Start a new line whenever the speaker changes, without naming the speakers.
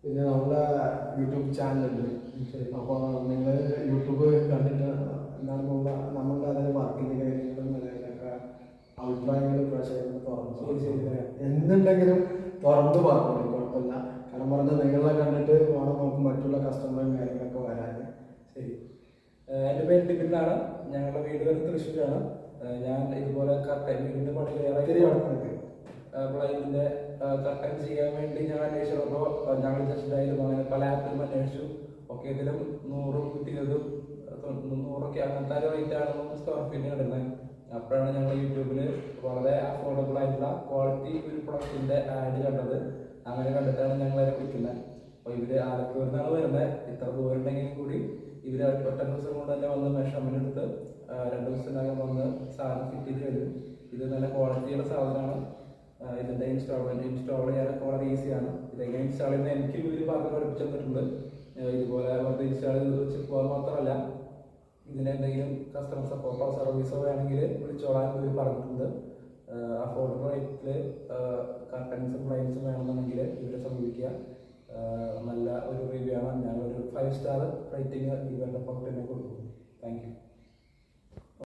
പിന്നെ നമ്മളെ യൂട്യൂബ് ചാനലുണ്ട്. അപ്പോൾ നിങ്ങൾ യൂട്യൂബ് കണ്ടിട്ട് എന്താണ് നമ്മളുടെ അതിന് വർക്കിൻ്റെ കാര്യങ്ങളും അതിനൊക്കെ അഭിപ്രായങ്ങളും പ്രശ്നങ്ങളും തുറന്നു എന്തുണ്ടെങ്കിലും തുറന്ന് പറഞ്ഞു കുഴപ്പമില്ല. കാരണം പറഞ്ഞാൽ നിങ്ങളെ കണ്ടിട്ട് വേണം നമുക്ക് മറ്റുള്ള കസ്റ്റമറും കാര്യങ്ങളൊക്കെ വരാൻ.
ശരി, എൻ്റെ പേര് ടിബിനാണ്. ഞങ്ങളുടെ വീട് തൃശ്ശൂരാണ്. ഞാൻ ഇതുപോലെ കട്ടൻ വീടിൻ്റെ പണി ഇതിൻ്റെ കട്ടൻ ചെയ്യാൻ വേണ്ടി ഞാൻ അന്വേഷിച്ചപ്പോൾ ഞങ്ങൾ ജസ്റ്റ് ആയിരുന്നു അങ്ങനെ പല ആപ്പിലും അന്വേഷിച്ചു. ഓക്കെ, ഇതിലും 100, 120, 100 അങ്ങനത്തെ റേറ്റാണ് സ്ക്വയർ ഫീറ്റ് കിട്ടുന്നത്. അപ്പോഴാണ് ഞങ്ങൾ യൂട്യൂബിൽ വളരെ അഫോർഡബിൾ ആയിട്ടുള്ള ക്വാളിറ്റി ഒരു പ്രൊഡക്റ്റിൻ്റെ ആഡ് കണ്ടത്. അങ്ങനെ കണ്ടിട്ടാണ് ഞങ്ങളതിനെ വിളിക്കുന്നത്. അപ്പോൾ ഇവർ ആലപ്പുഴയിൽ നിന്നാണ് വരുന്നത്. ഇത്ര ദൂരം ഉണ്ടെങ്കിലും കൂടി ഇവർ ഒറ്റ ദിവസം കൊണ്ട് തന്നെ വന്ന് മെഷർമെൻ്റ് എടുത്ത് 2 ദിവസത്തിനകം വന്ന് സാധനം ഫിറ്റ് ചെയ്ത് തരും. ഇത് നല്ല ക്വാളിറ്റിയുള്ള സാധനമാണ്. ഇതിൻ്റെ ഇൻസ്റ്റാൾ ചെയ്യാനൊക്കെ വളരെ ഈസിയാണ്. ഇതെങ്ങനെ ഇൻസ്റ്റാൾ ചെയ്യുന്നത് എനിക്ക് ഇവർ പറഞ്ഞ് പഠിപ്പിച്ചു തന്നിട്ടുണ്ട്. ഇതുപോലെ വെറുതെ ഇൻസ്റ്റാൾ ചെയ്ത് വെച്ച് പോകാൻ മാത്രമല്ല, ഇതിനെന്തെങ്കിലും കസ്റ്റമർ സപ്പോർട്ടോ സർവീസോ വേണമെങ്കിൽ വിളിച്ചോളാൻ ഇവർ പറഞ്ഞിട്ടുണ്ട്. അഫോർഡബിൾ റേറ്റിൽ കർട്ടൻസും ലൈൻസും വേണമെന്നുണ്ടെങ്കിൽ ഇവരെ സമീപിക്കുക. നല്ല ഒരു റിവ്യൂ ആണ്. ഞാനൊരു 5 സ്റ്റാർ റേറ്റിംഗ് ഇവരുടെ പ്രൊഡക്റ്റിനെ കൊടുക്കും. Thank you.